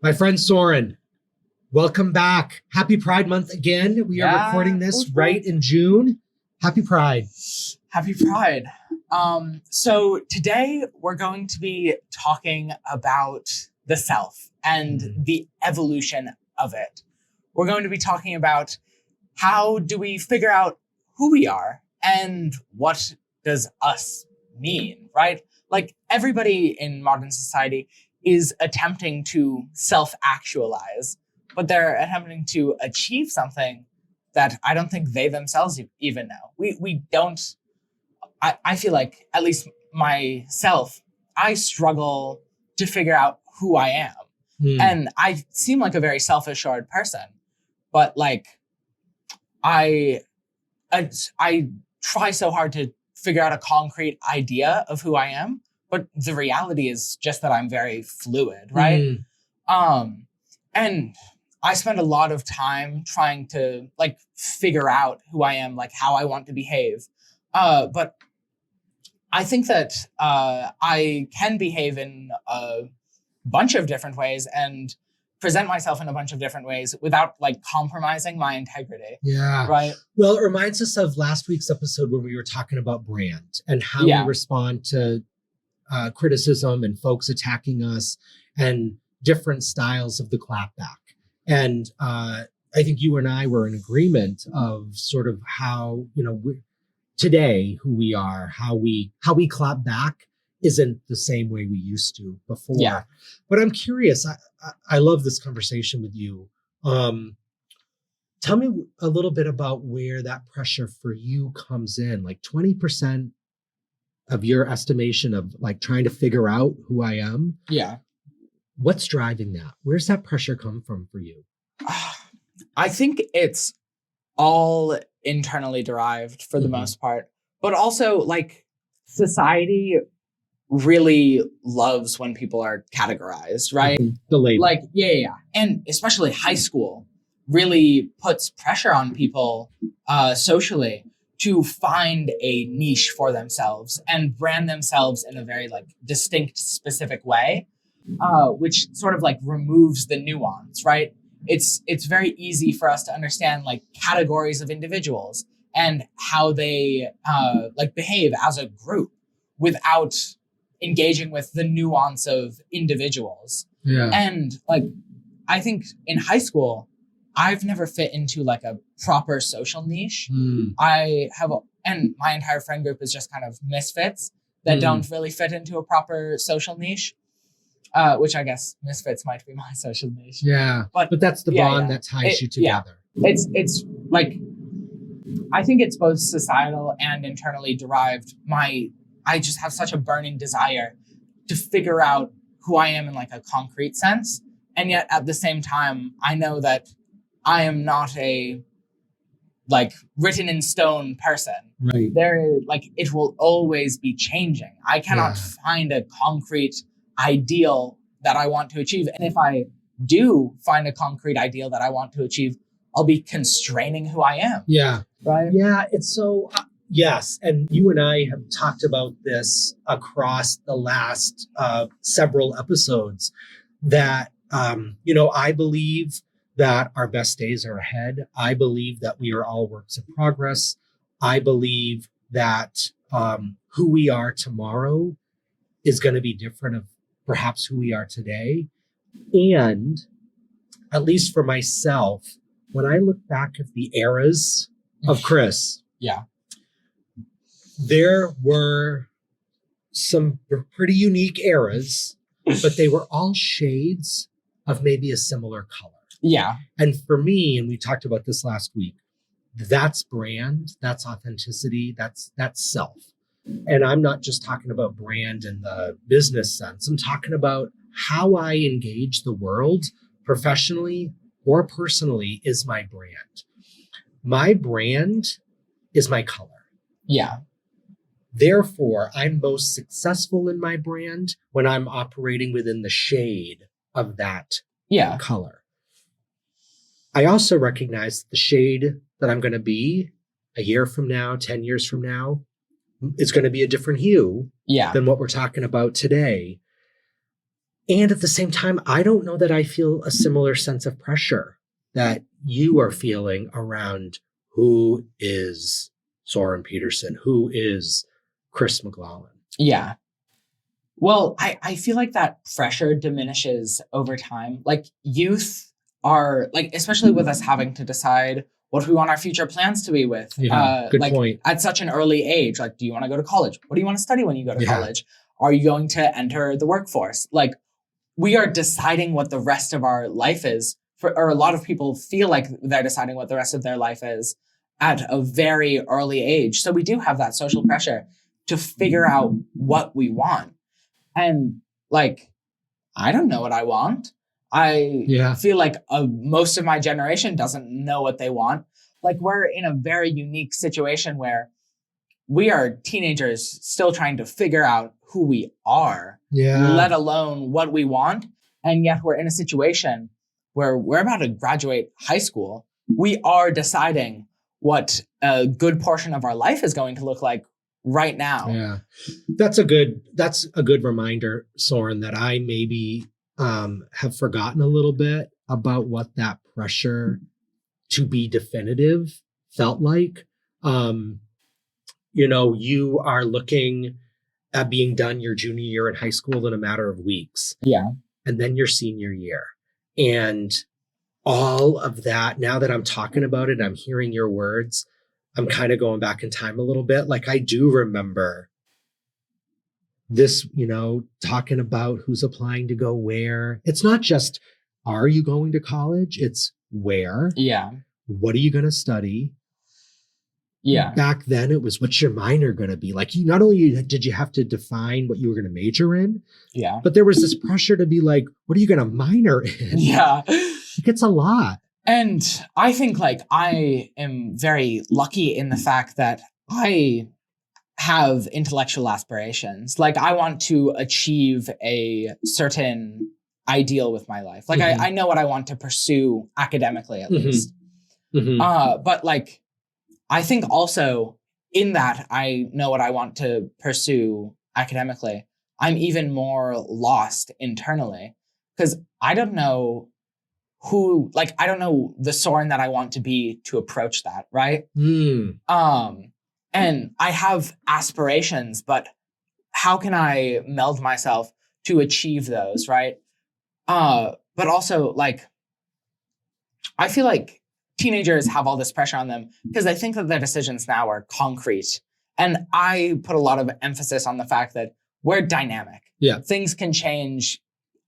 My friend Soren, welcome back. Happy Pride Month again. We are recording this right in June. Happy Pride. Happy Pride. So today we're going to be talking about the self and the evolution of it. We're going to be talking about how do we figure out who we are and what does us mean, right? Like everybody in modern society is attempting to self-actualize, but they're attempting to achieve something that I don't think they themselves even know. We don't, I feel like, at least myself, I struggle to figure out who I am. And I seem like a very self-assured person, but like, I try so hard to figure out a concrete idea of who I am, but the reality is just that I'm very fluid, right? And I spend a lot of time trying to like figure out who I am, like how I want to behave. But I think that I can behave in a bunch of different ways and present myself in a bunch of different ways without like compromising my integrity. Yeah. Right. Well, it reminds us of last week's episode where we were talking about brand and how we respond to criticism and folks attacking us and different styles of the clapback. And I think you and I were in agreement of sort of how, today, who we are, how we clap back isn't the same way we used to before. Yeah. But I'm curious, I love this conversation with you. Tell me a little bit about where that pressure for you comes in, like 20% of your estimation of like trying to figure out who I am. Yeah. What's driving that? Where's that pressure come from for you? I think it's all internally derived for the most part, but also like society really loves when people are categorized, right? The label. Like, yeah. And especially high school really puts pressure on people socially to find a niche for themselves and brand themselves in a very like distinct, specific way, which sort of like removes the nuance, right? It's very easy for us to understand like categories of individuals and how they like behave as a group without engaging with the nuance of individuals. Yeah. And like, I think in high school, I've never fit into like a proper social niche. And my entire friend group is just kind of misfits that don't really fit into a proper social niche, which I guess misfits might be my social niche. Yeah, but that's the bond that ties you together. It's like, I think it's both societal and internally derived. I just have such a burning desire to figure out who I am in like a concrete sense. And yet at the same time, I know that I am not a like written in stone person. Right. It will always be changing. I cannot find a concrete ideal that I want to achieve. And if I do find a concrete ideal that I want to achieve, I'll be constraining who I am. Yeah. Right. Yeah. It's so, yes. And you and I have talked about this across the last several episodes that, I believe that our best days are ahead. I believe that we are all works in progress. I believe that who we are tomorrow is going to be different of perhaps who we are today. And at least for myself, when I look back at the eras of Chris, there were some pretty unique eras, but they were all shades of maybe a similar color. Yeah. And for me, and we talked about this last week, that's brand, that's authenticity, that's self. And I'm not just talking about brand in the business sense. I'm talking about how I engage the world professionally or personally is my brand. My brand is my color. Yeah. Therefore, I'm most successful in my brand when I'm operating within the shade of that color. I also recognize the shade that I'm going to be a year from now, 10 years from now, is going to be a different hue than what we're talking about today. And at the same time, I don't know that I feel a similar sense of pressure that you are feeling around who is Soren Peterson, who is Chris McClellan. Yeah. Well, I feel like that pressure diminishes over time. Like youth are like, especially with us having to decide what we want our future plans to be with. Good like point. at such an early age, like, do you want to go to college? What do you want to study when you go to college? Are you going to enter the workforce? Like we are deciding what the rest of our life is or a lot of people feel like they're deciding what the rest of their life is at a very early age. So we do have that social pressure to figure out what we want. And like, I don't know what I want. I feel like most of my generation doesn't know what they want. Like we're in a very unique situation where we are teenagers still trying to figure out who we are, let alone what we want. And yet we're in a situation where we're about to graduate high school. We are deciding what a good portion of our life is going to look like right now. Yeah. That's a good reminder, Soren, that I maybe have forgotten a little bit about what that pressure to be definitive felt like. You are looking at being done your junior year in high school in a matter of weeks. Yeah. And then your senior year. And all of that, now that I'm talking about it, I'm hearing your words, I'm kind of going back in time a little bit. Like I do remember this, talking about who's applying to go where. It's not just, are you going to college? It's where. Yeah. What are you going to study? Yeah. Back then it was, what's your minor going to be? Like you, not only did you have to define what you were going to major in, but there was this pressure to be like, what are you going to minor in? Yeah. It gets a lot. And I think like I am very lucky in the fact that I have intellectual aspirations. Like I want to achieve a certain ideal with my life. Like I know what I want to pursue academically at least. But like, I think also in that I know what I want to pursue academically, I'm even more lost internally because I don't know I don't know the Soren that I want to be to approach that, right? And I have aspirations, but how can I meld myself to achieve those, right? But also like, I feel like teenagers have all this pressure on them because they think that their decisions now are concrete. And I put a lot of emphasis on the fact that we're dynamic. Yeah. Things can change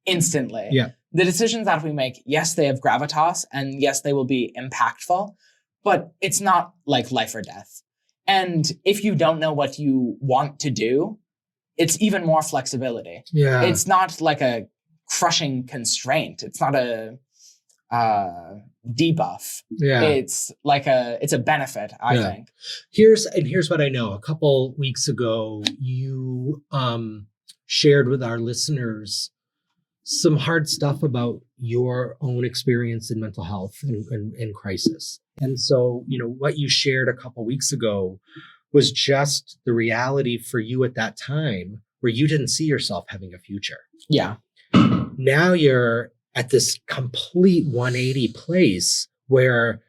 instantly. Yeah. The decisions that we make, yes, they have gravitas and yes, they will be impactful, but it's not like life or death. And if you don't know what you want to do, it's even more flexibility. Yeah. It's not like a crushing constraint. It's not a debuff. Yeah. It's a benefit, I think. Here's what I know. A couple weeks ago, you shared with our listeners some hard stuff about your own experience in mental health and crisis. And so, what you shared a couple weeks ago was just the reality for you at that time where you didn't see yourself having a future. Yeah. Now you're at this complete 180 place where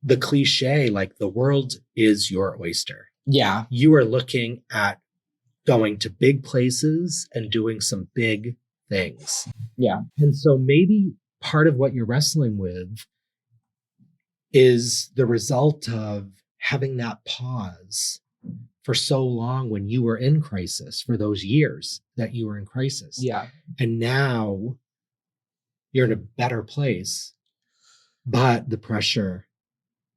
the cliche, like the world is your oyster. Yeah. You are looking at going to big places and doing some big things. Yeah. And so maybe part of what you're wrestling with is the result of having that pause for so long when you were in crisis, for those years that you were in crisis. Yeah. And now you're in a better place, but the pressure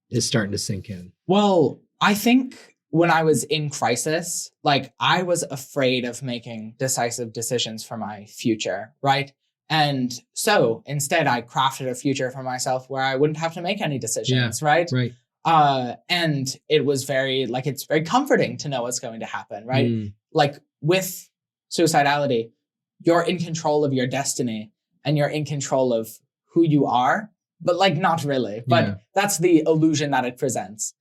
is starting to sink in. Well, I think when I was in crisis, like I was afraid of making decisive decisions for my future, right? And so instead I crafted a future for myself where I wouldn't have to make any decisions, right? Right. And it was it's very comforting to know what's going to happen, right? Like with suicidality, you're in control of your destiny and you're in control of who you are, but like not really, but that's the illusion that it presents.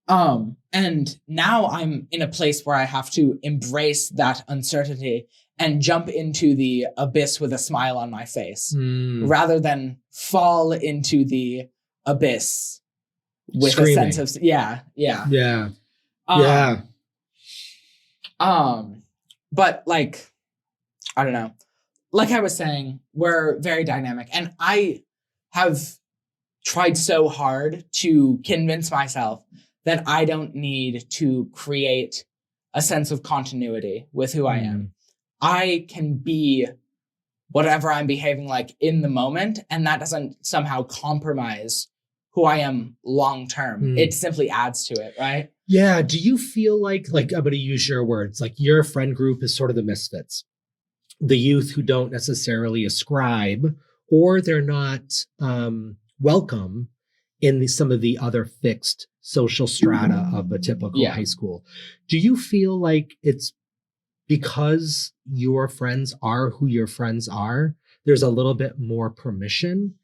And now I'm in a place where I have to embrace that uncertainty and jump into the abyss with a smile on my face rather than fall into the abyss with Screaming. a sense of, yeah. But like, I don't know, like I was saying, we're very dynamic, and I have tried so hard to convince myself that I don't need to create a sense of continuity with who I am. I can be whatever I'm behaving like in the moment, and that doesn't somehow compromise who I am long term. It simply adds to it, right? Yeah. Do you feel like I'm going to use your words, like your friend group is sort of the misfits, the youth who don't necessarily ascribe, or they're not welcome in some of the other fixed social strata of a typical high school? Do you feel like it's because your friends are who your friends are, there's a little bit more permission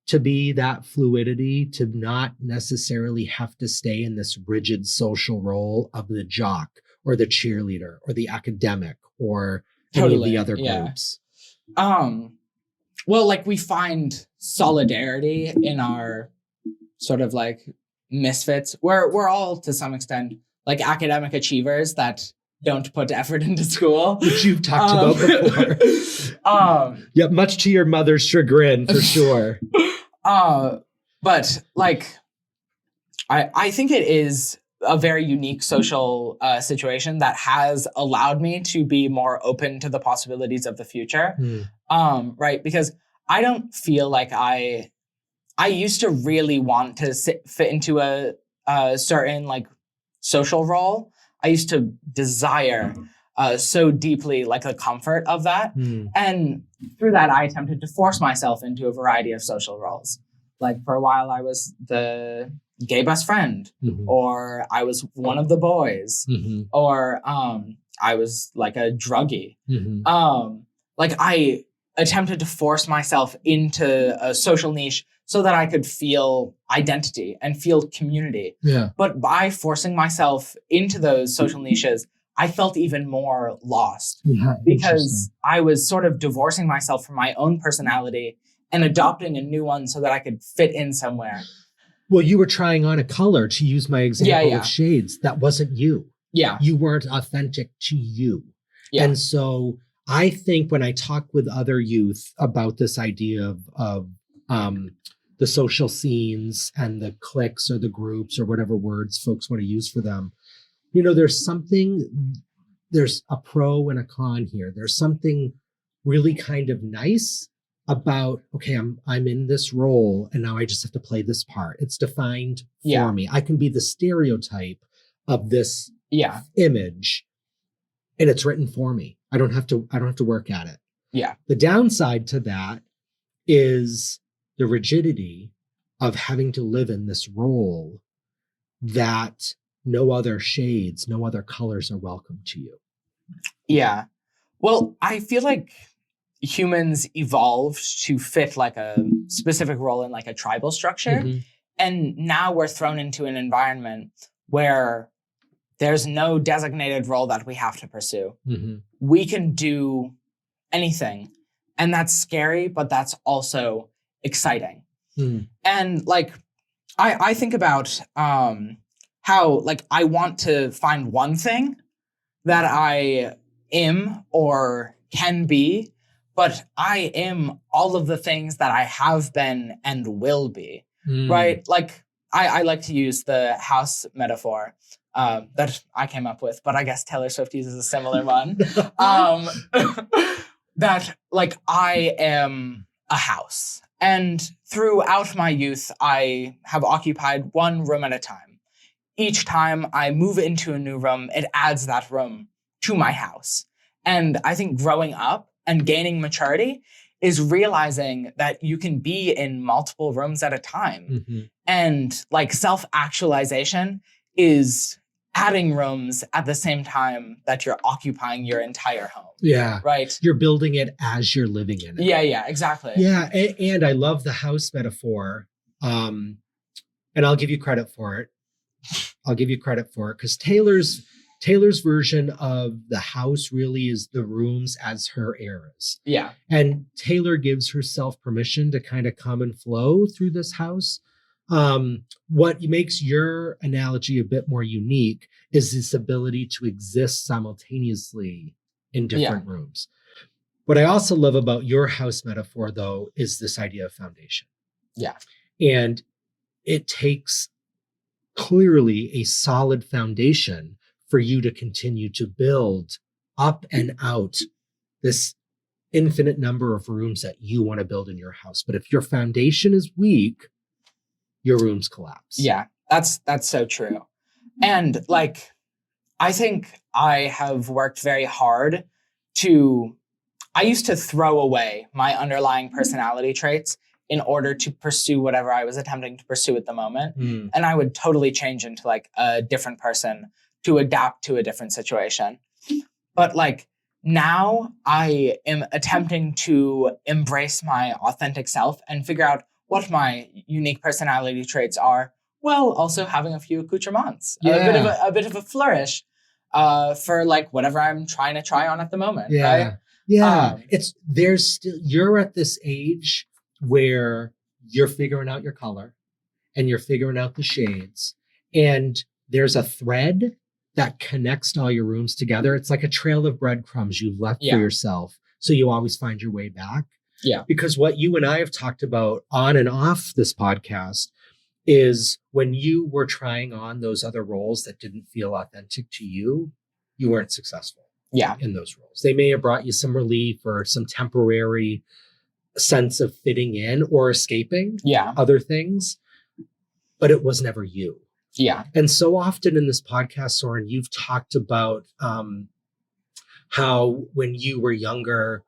to be that fluidity, to not necessarily have to stay in this rigid social role of the jock or the cheerleader or the academic or any of the other groups? Well, like we find solidarity in our sort of like misfits. We're all to some extent like academic achievers that don't put effort into school, which you've talked about before. Yeah, much to your mother's chagrin, for sure. But like, I think it is a very unique social situation that has allowed me to be more open to the possibilities of the future. Right, because I don't feel like I used to really want to fit into a certain like social role. I used to desire so deeply like the comfort of that. And through that, I attempted to force myself into a variety of social roles. Like for a while, I was the gay best friend, or I was one of the boys, or I was like a druggie. Like I attempted to force myself into a social niche so that I could feel identity and feel community. But by forcing myself into those social niches, I felt even more lost because I was sort of divorcing myself from my own personality and adopting a new one so that I could fit in somewhere. Well, you were trying on a color, to use my example of shades. That wasn't you. You weren't authentic to you. And so I think when I talk with other youth about this idea of the social scenes and the cliques or the groups or whatever words folks want to use for them, you know, there's a pro and a con here. There's something really kind of nice about, okay, I'm in this role and now I just have to play this part. It's defined for me. I can be the stereotype of this image and it's written for me. I don't have to work at it. The downside to that is the rigidity of having to live in this role that no other shades, no other colors are welcome to you. Well, I feel like humans evolved to fit like a specific role in like a tribal structure. And now we're thrown into an environment where there's no designated role that we have to pursue. We can do anything. And that's scary, but that's also exciting. And like, I think about how like I want to find one thing that I am or can be, but I am all of the things that I have been and will be, right? Like I like to use the house metaphor that I came up with, but I guess Taylor Swift uses a similar one. That like I am a house. And throughout my youth, I have occupied one room at a time. Each time I move into a new room, it adds that room to my house. And I think growing up and gaining maturity is realizing that you can be in multiple rooms at a time. And like self-actualization is adding rooms at the same time that you're occupying your entire home. Right. You're building it as you're living in it. Yeah, exactly. And I love the house metaphor. And I'll give you credit for it. Because Taylor's Taylor's version of the house really is the rooms as her eras. Yeah. And Taylor gives herself permission to kind of come and flow through this house. What makes your analogy a bit more unique is this ability to exist simultaneously in different rooms. What I also love about your house metaphor, though, is this idea of foundation. Yeah. And it takes clearly a solid foundation for you to continue to build up and out this infinite number of rooms that you want to build in your house. But if your foundation is weak, your rooms collapse. Yeah, that's so true. And like, I think I have worked very hard I used to throw away my underlying personality traits in order to pursue whatever I was attempting to pursue at the moment. And I would totally change into like a different person to adapt to a different situation. But like now I am attempting to embrace my authentic self and figure out what my unique personality traits are, while also having a few accoutrements, a bit of a flourish for like whatever I'm trying to try on at the moment. Right? Yeah. You're at this age where you're figuring out your color and you're figuring out the shades, and there's a thread that connects all your rooms together. It's like a trail of breadcrumbs you've left for yourself, so you always find your way back. Yeah. Because what you and I have talked about on and off this podcast is when you were trying on those other roles that didn't feel authentic to you, you weren't successful in those roles. They may have brought you some relief or some temporary sense of fitting in or escaping other things, but it was never you. Yeah. And so often in this podcast, Soren, you've talked about how when you were younger,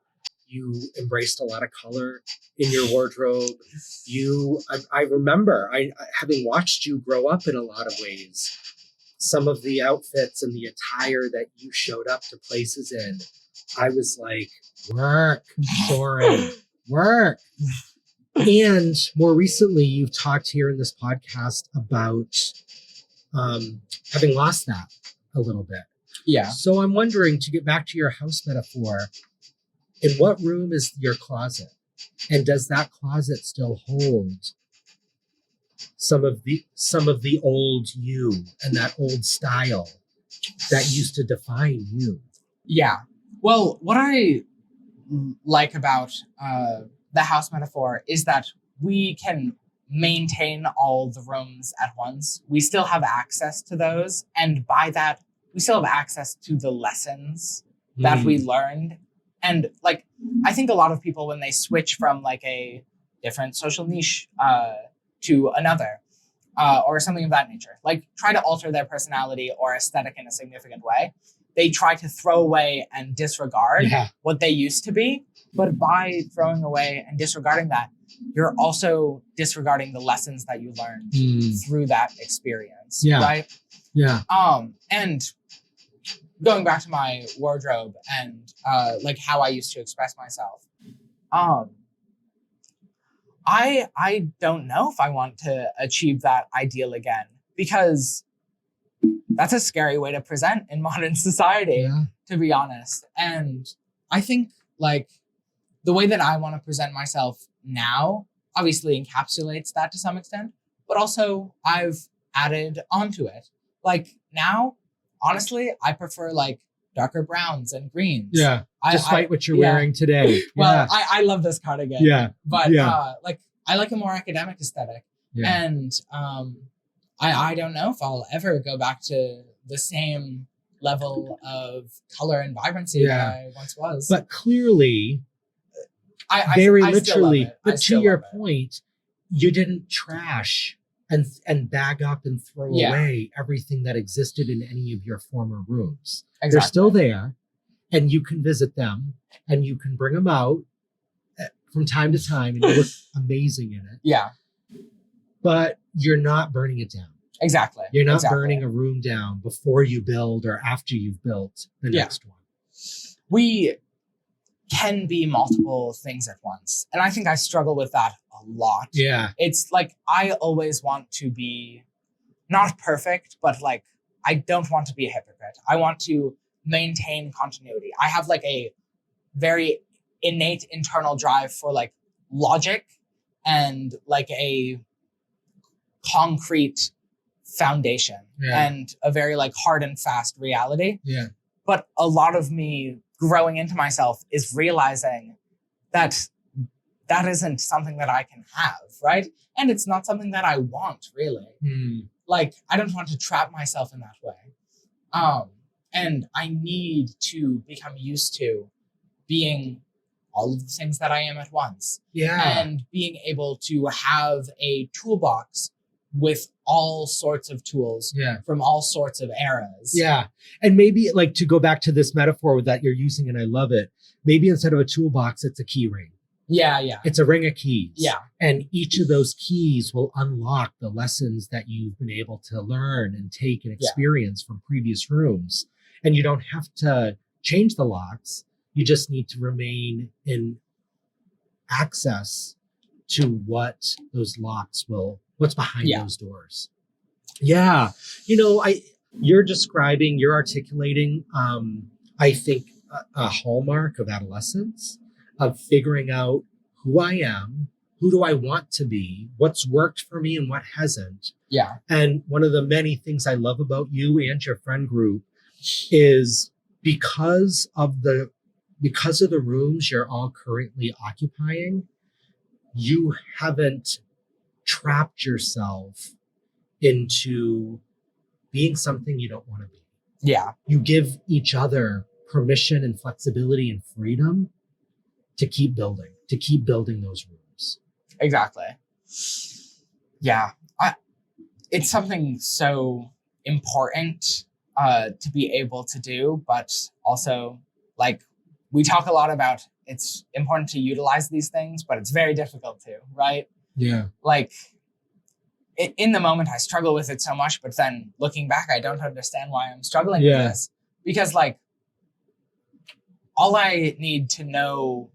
you embraced a lot of color in your wardrobe. I remember having watched you grow up in a lot of ways. Some of the outfits and the attire that you showed up to places in, I was like, work, Soren, work. And more recently, you've talked here in this podcast about having lost that a little bit. Yeah. So I'm wondering, to get back to your house metaphor, in what room is your closet? And does that closet still hold some of the old you and that old style that used to define you? Yeah. Well, what I like about the house metaphor is that we can maintain all the rooms at once. We still have access to those. And by that, we still have access to the lessons that we learned. And like, I think a lot of people, when they switch from like a different social niche to another, or something of that nature, like try to alter their personality or aesthetic in a significant way, they try to throw away and disregard what they used to be. But by throwing away and disregarding that, you're also disregarding the lessons that you learned through that experience. Right? Yeah. And going back to my wardrobe and like how I used to express myself, I don't know if I want to achieve that ideal again, because that's a scary way to present in modern society, to be honest. And I think like the way that I want to present myself now obviously encapsulates that to some extent, but also I've added onto it. Like now, honestly, I prefer like darker browns and greens. Yeah. Despite what you're wearing today. Well, I love this cardigan. Yeah. But like I like a more academic aesthetic. Yeah. And I don't know if I'll ever go back to the same level of color and vibrancy that I once was. But clearly, I literally, but to your it. point, you didn't trash and bag up and throw away everything that existed in any of your former rooms. Exactly. They're still there, and you can visit them, and you can bring them out from time to time, and you look amazing in it. Yeah. But you're not burning it down. Exactly. You're not burning a room down before you build or after you've built the next one. We can be multiple things at once. And I think I struggle with that a lot. Yeah. It's like, I always want to be not perfect, but like I don't want to be a hypocrite. I want to maintain continuity. I have like a very innate internal drive for like logic and like a concrete foundation and a very like hard and fast reality. Yeah. But a lot of me growing into myself is realizing that that isn't something that I can have, right? And it's not something that I want, really. Like, I don't want to trap myself in that way. And I need to become used to being all of the things that I am at once. Yeah. And being able to have a toolbox with all sorts of tools from all sorts of eras. Yeah. And maybe like to go back to this metaphor that you're using, and I love it, maybe instead of a toolbox, it's a key ring. Yeah. It's a ring of keys. Yeah. And each of those keys will unlock the lessons that you've been able to learn and take and experience from previous rooms. And you don't have to change the locks. You just need to remain in access to what those locks what's behind those doors. Yeah. You're articulating, I think, a hallmark of adolescence, of figuring out who I am, who do I want to be, what's worked for me and what hasn't. Yeah. And one of the many things I love about you and your friend group is because of the rooms you're all currently occupying, you haven't trapped yourself into being something you don't want to be. Yeah. You give each other permission and flexibility and freedom to keep building those rooms. Exactly. Yeah. It's something so important to be able to do, but also like we talk a lot about it's important to utilize these things, but it's very difficult to, right? Yeah. Like in the moment, I struggle with it so much, but then looking back, I don't understand why I'm struggling with this, because like all I need to know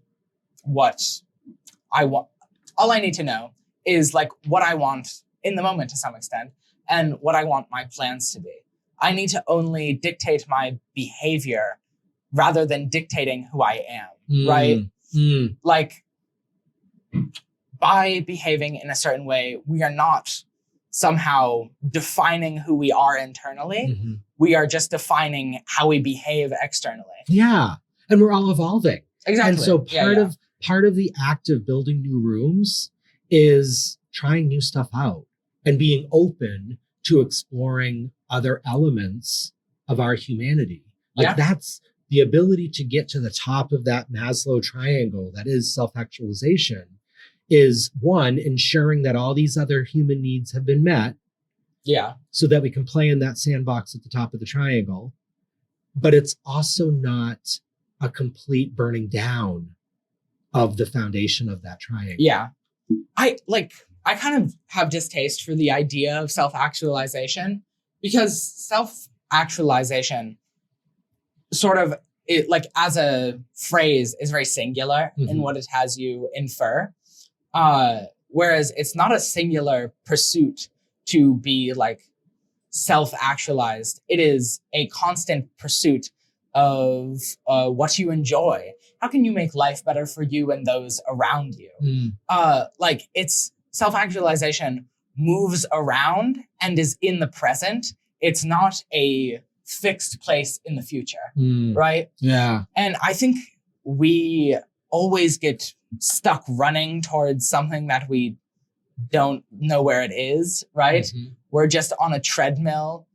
is like what I want in the moment to some extent and what I want my plans to be. I need to only dictate my behavior rather than dictating who I am, right? Like by behaving in a certain way, we are not somehow defining who we are internally. We are just defining how we behave externally. Yeah. And we're all evolving. Exactly. And so part of the act of building new rooms is trying new stuff out and being open to exploring other elements of our humanity. Like that's the ability to get to the top of that Maslow triangle that is self-actualization, is one, ensuring that all these other human needs have been met. Yeah. So that we can play in that sandbox at the top of the triangle. But it's also not a complete burning down of the foundation of that triangle. Yeah. I kind of have distaste for the idea of self-actualization, because self-actualization sort of like as a phrase is very singular in what it has you infer. Whereas it's not a singular pursuit to be like self-actualized. It is a constant pursuit of what you enjoy. How can you make life better for you and those around you? Like it's self-actualization moves around and is in the present. It's not a fixed place in the future, right? Yeah. And I think we always get stuck running towards something that we don't know where it is, right? We're just on a treadmill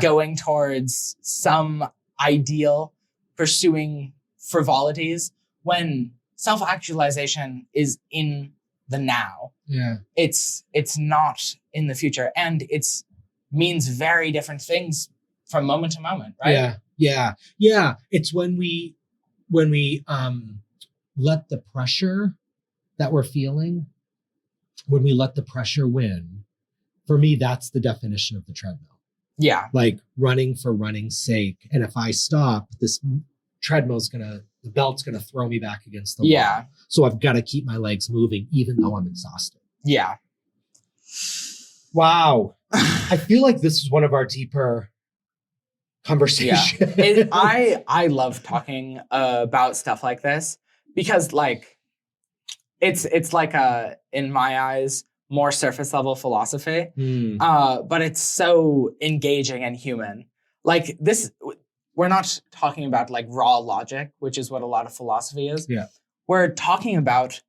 going towards some ideal, pursuing frivolities, when self-actualization is in the now. Yeah. It's not in the future, and it's means very different things from moment to moment, right? Yeah. It's when we let the pressure that we're feeling, when we let the pressure win, for me, that's the definition of the treadmill. Yeah. Like running for running's sake. And if I stop, this the belt's gonna throw me back against the wall. So I've got to keep my legs moving, even though I'm exhausted. Yeah. Wow. I feel like this is one of our deeper conversation. I love talking about stuff like this because like it's like in my eyes more surface level philosophy, but it's so engaging and human. Like this, we're not talking about like raw logic, which is what a lot of philosophy is. Yeah, we're talking about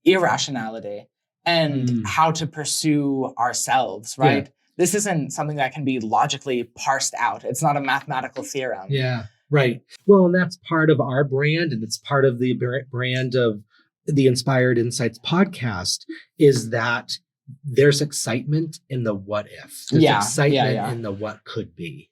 irrationality and how to pursue ourselves, right? Yeah. This isn't something that can be logically parsed out. It's not a mathematical theorem. Yeah, right. Well, and that's part of our brand, and it's part of the brand of the Inspired Insights podcast, is that there's excitement in the what if. There's excitement in the what could be.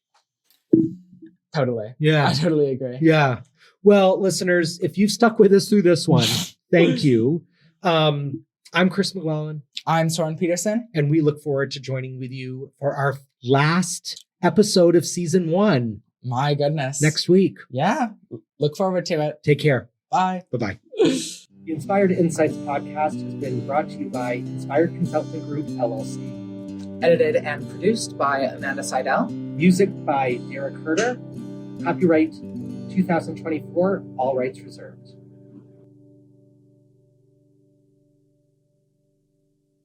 Totally. Yeah. I totally agree. Yeah. Well, listeners, if you've stuck with us through this one, thank you. I'm Chris McClellan. I'm Soren Peterson. And we look forward to joining with you for our last episode of season 1. My goodness. Next week. Yeah. Look forward to it. Take care. Bye. Bye-bye. The Inspired Insights podcast has been brought to you by Inspired Consulting Group, LLC. Edited and produced by Amanda Seidel. Music by Derek Herder. Copyright 2024, all rights reserved.